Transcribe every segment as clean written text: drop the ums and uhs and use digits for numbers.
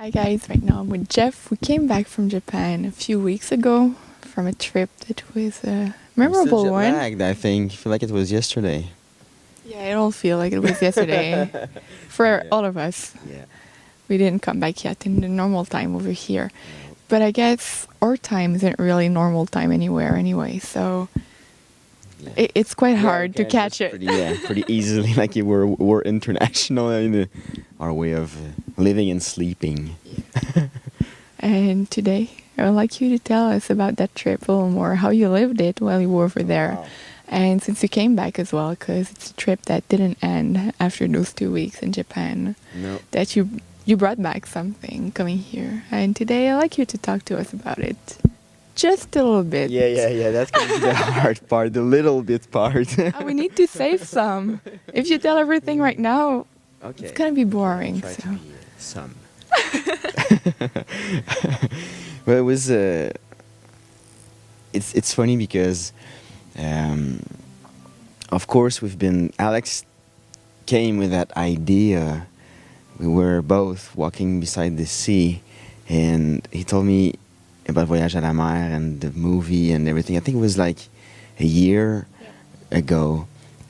Hi guys, right now I'm with Jeff. We came back from Japan a few weeks ago from a trip that was a memorable I'm one. still jet lagged, I think. I feel like it was yesterday. Yeah, it all feel like it was yesterday for Yeah. all of us. Yeah. We didn't come back yet in the normal time over here. But I guess our time isn't really normal time anywhere anyway, so Yeah. it's quite Yeah, hard to okay, catch just it. pretty easily. Like we're international in our way of living and sleeping. And today, I would like you to tell us about that trip a little more, how you lived it while you were over there. Wow. And since you came back as well, because it's a trip that didn't end after those 2 weeks in Japan, No. that you brought back something coming here. And today, I'd like you to talk to us about it. Just a little bit. Yeah. That's gonna be the hard part, the little bit part. We need to save some. If you tell everything right now, Okay. it's gonna be boring. Try So. to be some. Well, it was. It's funny because, of course, Alex came with that idea. We were both walking beside the sea, and he told me about Voyage à la Mer and the movie and everything. I think it was like a year ago,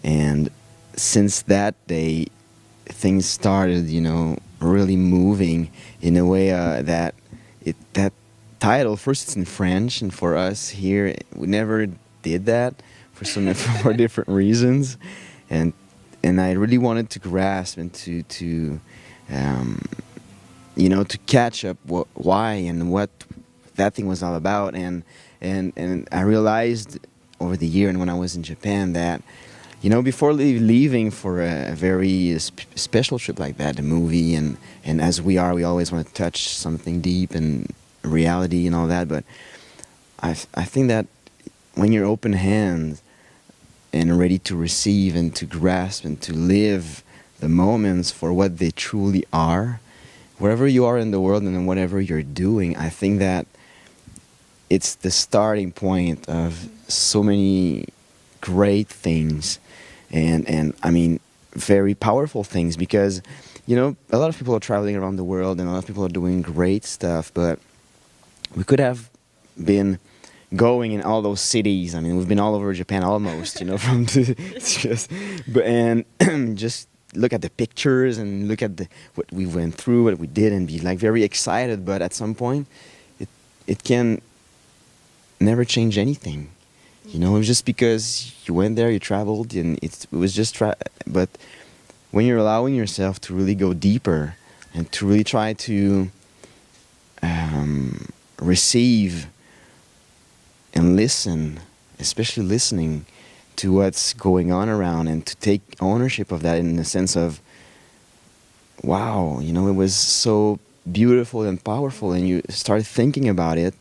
and since that day, things started, really moving in a way that title, first it's in French, and for us here we never did that for different reasons, and I really wanted to grasp and to catch up why and what that thing was all about, and I realized over the year and when I was in Japan that before leaving for a very special trip like that, a movie, and as we always want to touch something deep and reality and all that, but I think that when you're open hands and ready to receive and to grasp and to live the moments for what they truly are, wherever you are in the world and whatever you're doing, I think that it's the starting point of so many great things and I mean very powerful things, because a lot of people are traveling around the world and a lot of people are doing great stuff, but we could have been going in all those cities. I mean, we've been all over Japan almost, from just look at the pictures and look at what we went through, what we did, and be like very excited, but at some point it can never change anything. It was just because you went there, you traveled, and it was just but when you're allowing yourself to really go deeper and to really try to receive and listen, especially listening to what's going on around, and to take ownership of that in the sense of, wow, it was so beautiful and powerful, and you start thinking about it.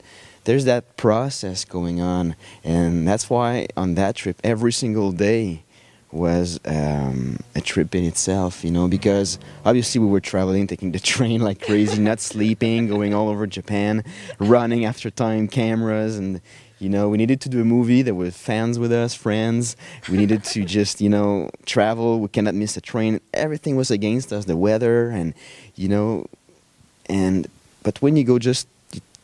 There's that process going on, and that's why on that trip every single day was a trip in itself, because obviously we were traveling, taking the train like crazy, not sleeping, going all over Japan, running after time cameras, and we needed to do a movie. There were fans with us, friends. We needed to just travel. We cannot miss a train. Everything was against us, the weather, and but when you go just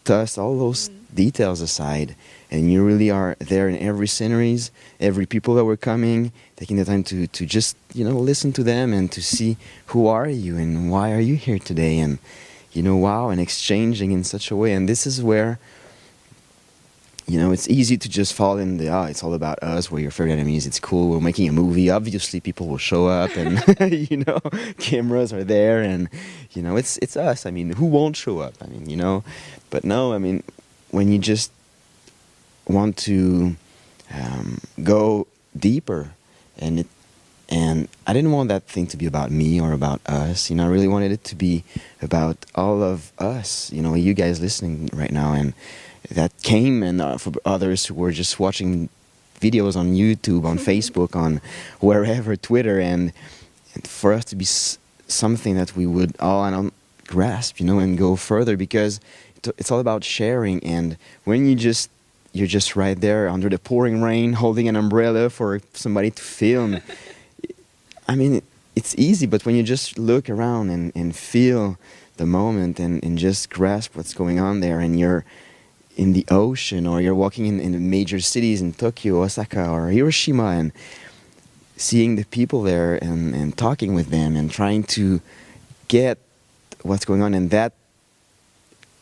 toss all those details aside, and you really are there in every sceneries, every people that were coming, taking the time to just listen to them and to see who are you and why are you here today, and wow, and exchanging in such a way. And this is where it's easy to just fall in it's all about us, we're your favorite enemies, it's cool, we're making a movie, obviously people will show up, and cameras are there, and it's us. I mean, who won't show up? I mean, but no, I mean, when you just want to go deeper, and I didn't want that thing to be about me or about us, I really wanted it to be about all of us, you guys listening right now, and that came, and for others who were just watching videos on YouTube, on Facebook, on wherever, Twitter, and for us to be something that we would all grasp, and go further, because it's all about sharing. And when you're just right there under the pouring rain, holding an umbrella for somebody to film, I mean, it's easy, but when you just look around and feel the moment and just grasp what's going on there, and you're in the ocean, or you're walking in the major cities in Tokyo, Osaka, or Hiroshima, and seeing the people there and talking with them and trying to get what's going on, and that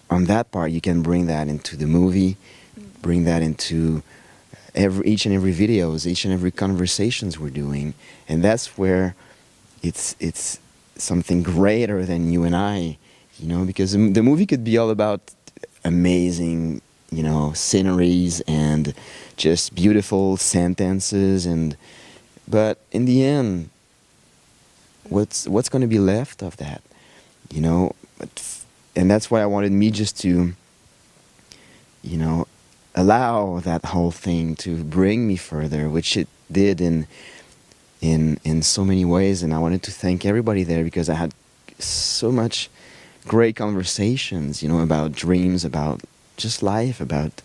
on that part you can bring that into the movie, bring that into each and every videos, each and every conversations we're doing, and that's where it's something greater than you and I, you know, because the movie could be all about amazing, you know, sceneries and just beautiful sentences, but in the end, what's going to be left of that, you know? And that's why I wanted me just to, you know, allow that whole thing to bring me further, which it did in so many ways. And I wanted to thank everybody there, because I had so much great conversations, you know, about dreams, about just life, about,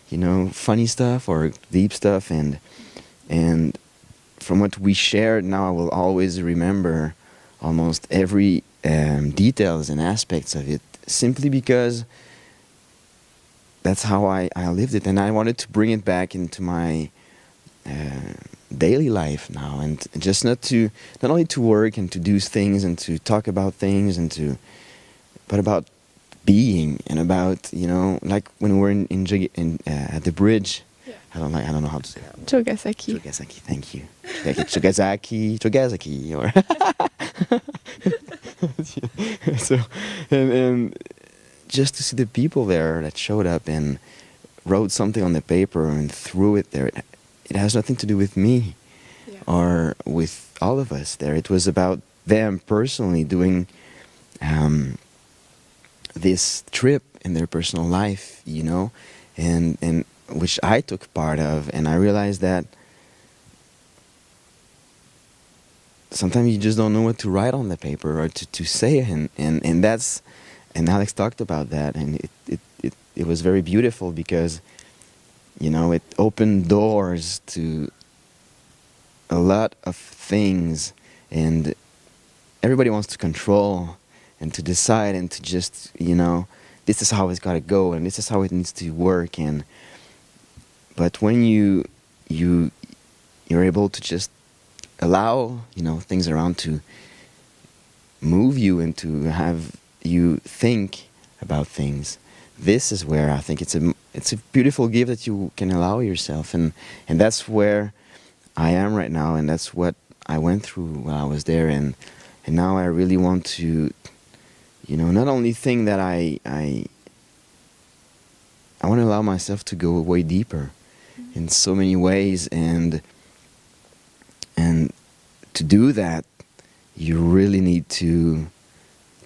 you know, funny stuff or deep stuff, and from what we shared, now I will always remember almost every details and aspects of it, simply because that's how I lived it, and I wanted to bring it back into my daily life now, and just not only to work and to do things and to talk about things but about being, and about, you know, like when we were at the bridge. Yeah. I don't know how to say that. Chogasaki. Chogasaki, thank you. Chogasaki, or so, and just to see the people there that showed up and wrote something on the paper and threw it there. It has nothing to do with me, yeah, or with all of us there. It was about them personally doing this trip in their personal life, you know, and which I took part of, and I realized that sometimes you just don't know what to write on the paper or to say, and that's, and Alex talked about that, and it was very beautiful, because, you know, it opened doors to a lot of things, and everybody wants to control and to decide and to just, you know, this is how it's got to go and this is how it needs to work, but when you're able to just allow, you know, things around to move you and to have you think about things, this is where I think it's a beautiful gift that you can allow yourself, and that's where I am right now, and that's what I went through while I was there, and now I really want to, you know, not only think that I want to allow myself to go way deeper in so many ways, and to do that, you really need to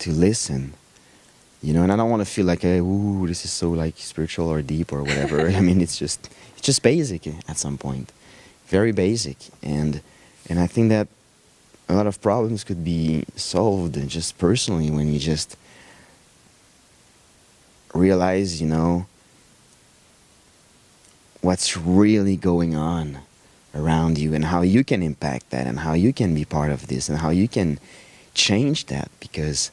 listen, you know. And I don't want to feel like, hey, ooh, this is so like spiritual or deep or whatever. I mean, it's just basic at some point, very basic, and I think that a lot of problems could be solved just personally when you just realize, you know, what's really going on around you and how you can impact that and how you can be part of this and how you can change that, because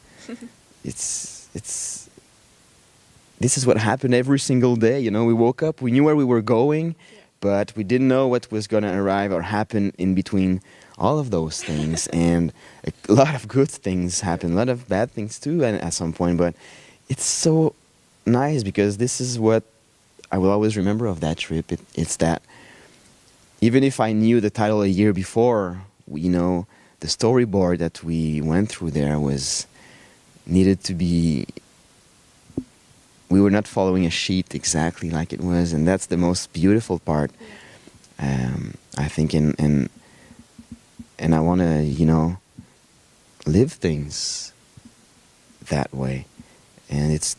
this is what happened every single day, you know. We woke up, we knew where we were going, but we didn't know what was going to arrive or happen in between all of those things, and a lot of good things happen, a lot of bad things too, and at some point, but it's so nice, because this is what I will always remember of that trip. It's that even if I knew the title a year before, you know, the storyboard that we went through there needed to be, we were not following a sheet exactly like it was, and that's the most beautiful part, I think, and I want to, you know, live things that way, and it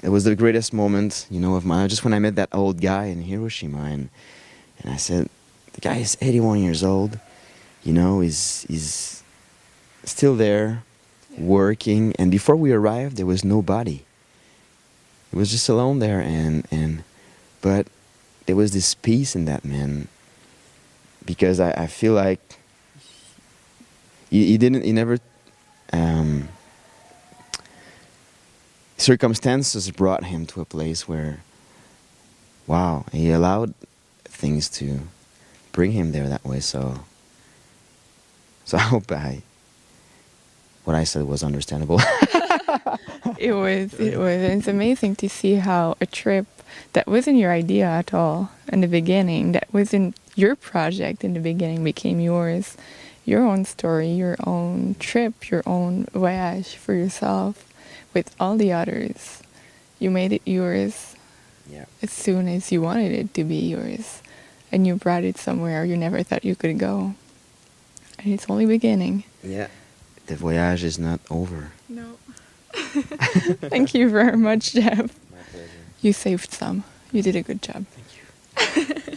was the greatest moment, you know, of my life, just when I met that old guy in Hiroshima, and I said, the guy is 81 years old, you know, he's still there, working, and before we arrived, there was nobody. It was just alone there, but there was this peace in that man, because I feel like he never circumstances brought him to a place where, wow, he allowed things to bring him there that way. So I hope what I said was understandable. It was. And it's amazing to see how a trip that wasn't your idea at all in the beginning, that wasn't your project in the beginning, became yours. Your own story, your own trip, your own voyage for yourself with all the others. You made it yours as soon as you wanted it to be yours. And you brought it somewhere you never thought you could go. And it's only beginning. Yeah. The voyage is not over. No. Thank you very much, Jeff. My pleasure. You saved some. You did a good job. Thank you.